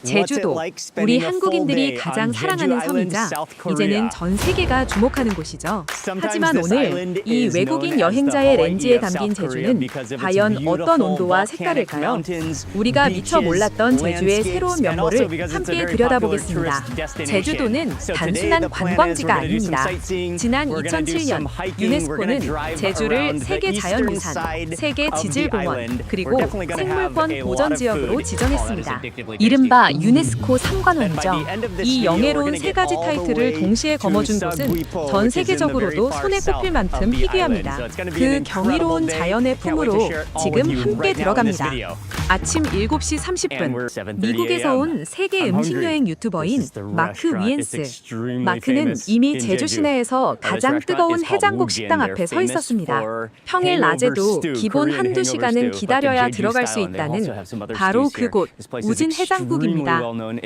제주도, 우리 한국인들이 가장 사랑하는 섬이자 이제는 전 세계가 주목하는 곳이죠. 하지만 오늘 이 외국인 여행자의 렌즈에 담긴 제주는 과연 어떤 온도와 색깔일까요? 우리가 미처 몰랐던 제주의 새로운 면모를 함께 들여다보겠습니다. 제주도는 단순한 관광지가 아닙니다. 지난 2007년 유네스코는 제주를 세계 자연유산, 세계 지질공원, 그리고 생물권 보전지역으로 지정했습니다. 이른바 유네스코 3관왕이죠. 이 영예로운 세 가지 타이틀을 동시에 거머쥔 곳은 전 세계적으로도 손에 꼽힐 만큼 희귀합니다. 그 경이로운 자연의 품으로 지금 함께 들어갑니다. 아침 7시 30분, 미국에서 온 세계 음식여행 유튜버인 마크 위엔스. 마크는 이미 제주 시내에서 가장 뜨거운 해장국 식당 앞에 서 있었습니다. 평일 낮에도 기본 한두 시간은 기다려야 들어갈 수 있다는 바로 그곳 우진 해장국입니다.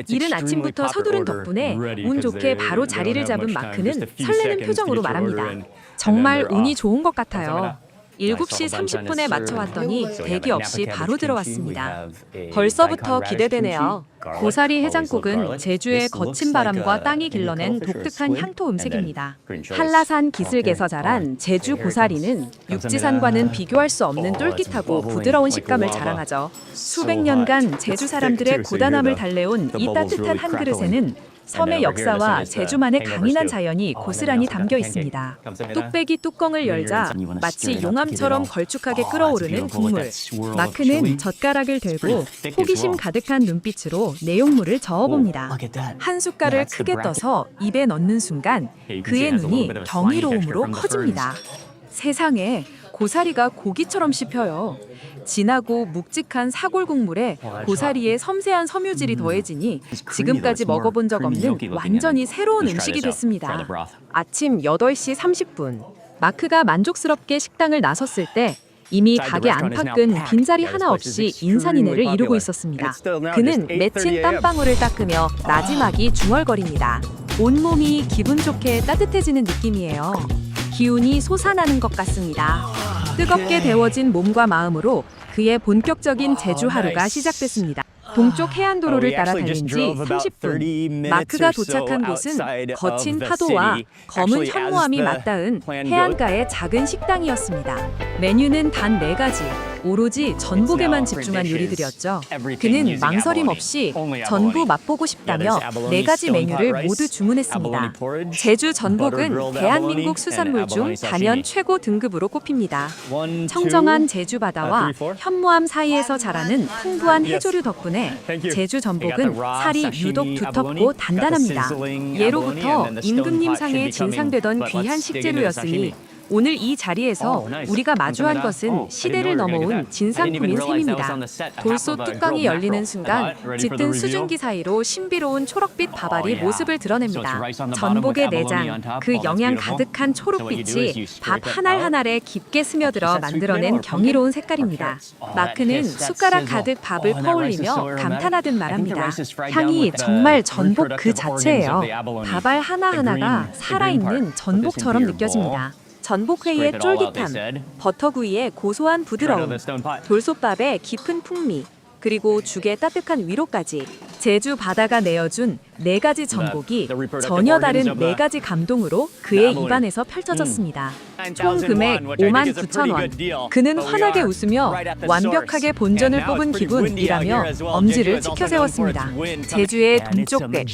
이른 아침부터 서두른 덕분에 운 좋게 바로 자리를 잡은 마크는 설레는 표정으로 말합니다. 정말 운이 좋은 것 같아요. 7시 30분에 맞춰 왔더니 대기 없이 바로 들어왔습니다. 벌써부터 기대되네요. 고사리 해장국은 제주의 거친 바람과 땅이 길러낸 독특한 향토 음식입니다. 한라산 기슭에서 자란 제주 고사리는 육지산과는 비교할 수 없는 쫄깃하고 부드러운 식감을 자랑하죠. 수백 년간 제주 사람들의 고단함을 달래온 이 따뜻한 한 그릇에는 섬의 역사와 제주만의 강인한 자연이 고스란히 담겨 있습니다. 뚝배기 뚜껑을 열자 마치 용암처럼 걸쭉하게 끓어오르는 국물. 마크는 젓가락을 들고 호기심 가득한 눈빛으로 내용물을 저어봅니다. 한 숟갈을 크게 떠서 입에 넣는 순간 그의 눈이 경이로움으로 커집니다. 세상에, 고사리가 고기처럼 씹혀요. 진하고 묵직한 사골 국물에 고사리의 섬세한 섬유질이 더해지니 지금까지 먹어본 적 없는 완전히 새로운 음식이 됐습니다. 아침 8시 30분, 마크가 만족스럽게 식당을 나섰을 때 이미 가게 안팎은 빈자리 하나 없이 인산인해를 이루고 있었습니다. 그는 맺힌 땀방울을 닦으며 나지막이 중얼거립니다. 온몸이 기분 좋게 따뜻해지는 느낌이에요. 기운이 솟아나는 것 같습니다. 뜨겁게 데워진 몸과 마음으로 그의 본격적인 제주 하루가 시작됐습니다. 동쪽 해안도로를 따라 달린 지 30분, 마크가 도착한 곳은 거친 파도와 검은 현무암이 맞닿은 해안가의 작은 식당이었습니다. 메뉴는 단 4가지, 오로지 전복에만 집중한 요리들이었죠. 그는 망설임 없이 전부 맛보고 싶다며 4가지 메뉴를 모두 주문했습니다. 제주 전복은 대한민국 수산물 중 단연 최고 등급으로 꼽힙니다. 청정한 제주 바다와 현무암 사이에서 자라는 풍부한 해조류 덕분에 제주 전복은 살이 유독 두텁고 단단합니다. 예로부터 임금님 상에 진상되던 귀한 식재료였으니 오늘 이 자리에서 우리가 마주한 것은 시대를 넘어온 진상품인 셈입니다. 돌솥 뚜껑이 열리는 순간 짙은 수증기 사이로 신비로운 초록빛 밥알이 모습을 드러냅니다. 전복의 내장, 그 영양 가득한 초록빛이 밥 한 알 한 알에 깊게 스며들어 만들어낸 경이로운 색깔입니다. 마크는 숟가락 가득 밥을 퍼올리며 감탄하듯 말합니다. 향이 정말 전복 그 자체예요. 밥알 하나하나가 살아있는 전복처럼 느껴집니다. 전복회의 쫄깃함, 버터구이의 고소한 부드러움, 돌솥밥의 깊은 풍미, 그리고 죽의 따뜻한 위로까지 제주 바다가 내어준 4가지 전복이 전혀 다른 4가지 감동으로 그의 입안에서 펼쳐졌습니다. 총 금액 59,000원. 그는 환하게 웃으며 완벽하게 본전을 뽑은 기분이라며 엄지를 치켜세웠습니다. 제주의 동쪽백,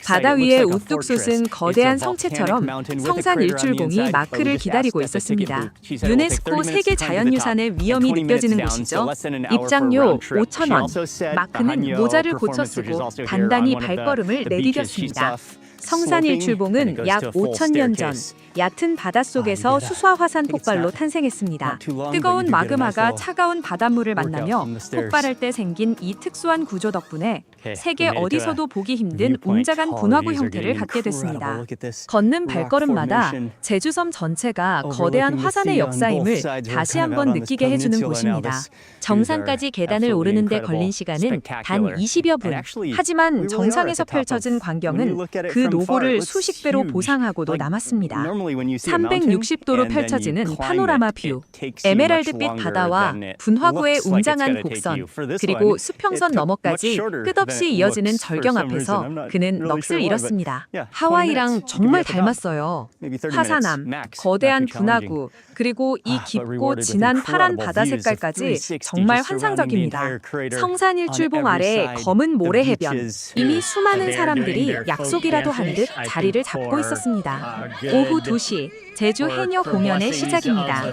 바다 위에 우뚝 솟은 거대한 성체처럼 성산 일출봉이 마크를 기다리고 있었습니다. 유네스코 세계 자연유산의 위엄이 느껴지는 곳이죠. 입장료 5,000원. 마크는 모자를 고쳐 쓰고 단단히 발걸음을 내디뎠습니다. 성산일출봉은 약 5,000년 전 얕은 바닷속에서 수소화 화산 폭발로 탄생했습니다. 뜨거운 마그마가 차가운 바닷물을 만나며 폭발할 때 생긴 이 특수한 구조 덕분에 세계 어디서도 보기 힘든 웅장한 분화구 형태를 갖게 됐습니다. 걷는 발걸음마다 제주섬 전체가 거대한 화산의 역사임을 다시 한번 느끼게 해주는 곳입니다. 정상까지 계단을 오르는 데 걸린 시간은 단 20여 분. 하지만 정상에서 펼쳐진 광경은 그 노고를 수십 배로 보상하고도 남았습니다. 360도로 펼쳐지는 파노라마 뷰, 에메랄드빛 바다와 분화구의 웅장한 곡선, 그리고 수평선 너머까지 끝없이 이어지는 절경 앞에서 그는 넋을 잃었습니다. 하와이랑 정말 닮았어요. 화산암, 거대한 분화구, 그리고 이 깊고 진한 파란 바다 색깔까지 정말 환상적입니다. 성산일출봉 아래 검은 모래 해변, 이미 수많은 사람들이 약속이라도 한 듯 자리를 잡고 있었습니다. 오후 2시, 제주 해녀 공연의 시작입니다.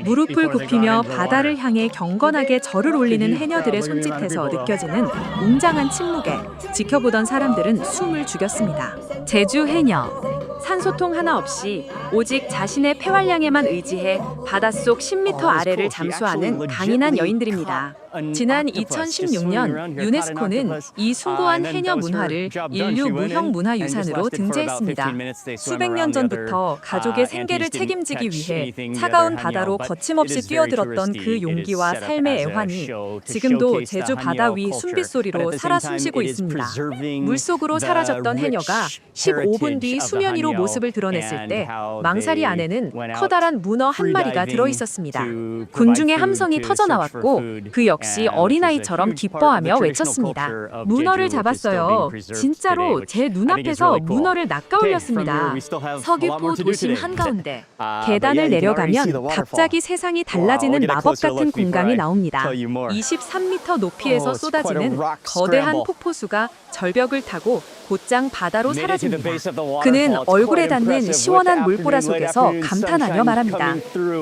무릎을 굽히며 바다를 향해 경건하게 절을 올리는 해녀들의 손짓에서 느껴지는 웅장한 침묵에 지켜보던 사람들은 숨을 죽였습니다. 제주 해녀. 산소통 하나 없이 오직 자신의 폐활량에만 의지해 바닷속 10m 아래를 잠수하는 강인한 여인들입니다. 지난 2016년 유네스코는 이 숭고한 해녀 문화를 인류 무형 문화유산으로 등재했습니다. 수백 년 전부터 가족의 생계를 책임지기 위해 차가운 바다로 거침없이 뛰어들었던 그 용기와 삶의 애환이 지금도 제주 바다 위 숨빗소리로 살아 숨쉬고 있습니다. 물속으로 사라졌던 해녀가 15분 뒤 수면 위로 모습을 드러냈을 때 망사리 안에는 커다란 문어 한 마리가 들어있었습니다. 군중의 함성이 터져나왔고 그 역시 어린아이처럼 기뻐하며 외쳤습니다. 문어를 잡았어요. 진짜로 제 눈앞에서 문어를 낚아올렸습니다. 서귀포 도심 한가운데 계단을 내려가면 갑자기 세상이 달라지는 마법 같은 공간이 나옵니다. 23m 높이에서 쏟아지는 거대한 폭포수가 절벽을 타고 곧장 바다로 사라집니다. 그는 얼굴에 닿는 시원한 물보라 속에서 감탄하며 말합니다.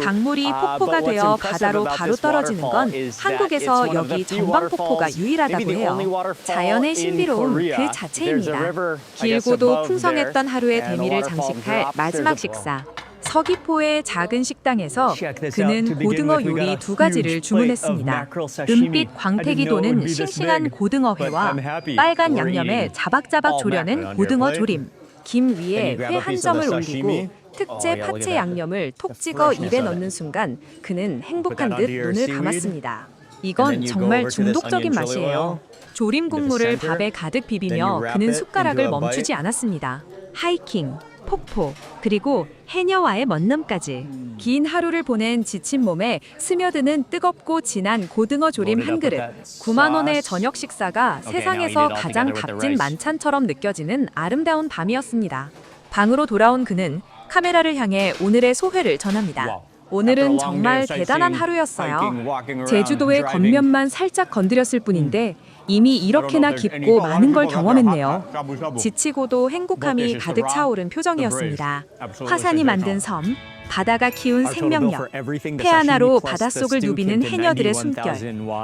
강물이 폭포가 되어 바다로 바로 떨어지는 건 한국에서 여기 전방폭포가 유일하다고 해요. 자연의 신비로움 그 자체입니다. 길고도 풍성했던 하루의 대미를 장식할 마지막 식사. 서귀포의 작은 식당에서 그는 고등어 요리 2가지를 주문했습니다. 은빛 광택이 도는 싱싱한 고등어회와 빨간 양념에 자박자박 조려낸 고등어 조림, 김 위에 회 한 점을 올리고 특제 파채 양념을 톡 찍어 입에 넣는 순간 그는 행복한 듯 눈을 감았습니다. 이건 정말 중독적인 맛이에요. 조림 국물을 밥에 가득 비비며 그는 숟가락을 멈추지 않았습니다. 하이킹, 폭포, 그리고 해녀와의 먼남까지. 긴 하루를 보낸 지친 몸에 스며드는 뜨겁고 진한 고등어 조림 한 그릇. 9만 원의 저녁 식사가 세상에서 가장 값진 만찬처럼 느껴지는 아름다운 밤이었습니다. 방으로 돌아온 그는 카메라를 향해 오늘의 소회를 전합니다. 오늘은 정말 대단한 하루였어요. 제주도의 겉면만 살짝 건드렸을 뿐인데 이미 이렇게나 깊고 많은 걸 경험했네요. 지치고도 행복함이 가득 차오른 표정이었습니다. 화산이 만든 섬, 바다가 키운 생명력, 폐 하나로 바닷속을 누비는 해녀들의 숨결,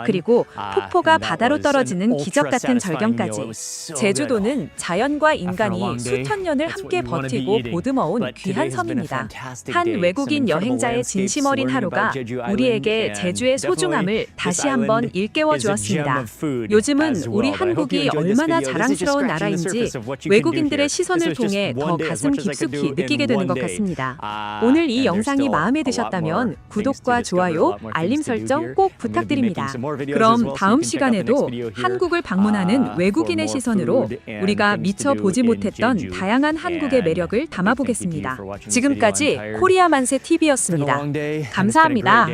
그리고 폭포가 바다로 떨어지는 기적 같은 절경까지. 제주도는 자연과 인간이 수천 년을 함께 버티고 보듬어온 귀한 섬입니다. 한 외국인 여행자의 진심 어린 하루가 우리에게 제주의 소중함을 다시 한번 일깨워 주었습니다. 요즘은 우리 한국이 얼마나 자랑스러운 나라인지 외국인들의 시선을 통해 더 가슴 깊숙이 느끼게 되는 것 같습니다. 오늘 이 영상이 마음에 드셨다면 구독과 좋아요, 알림 설정 꼭 부탁드립니다. 그럼 다음 시간에도 한국을 방문하는 외국인의 시선으로 우리가 미처 보지 못했던 다양한 한국의 매력을 담아보겠습니다. 지금까지 코리아 만세 TV였습니다. 감사합니다.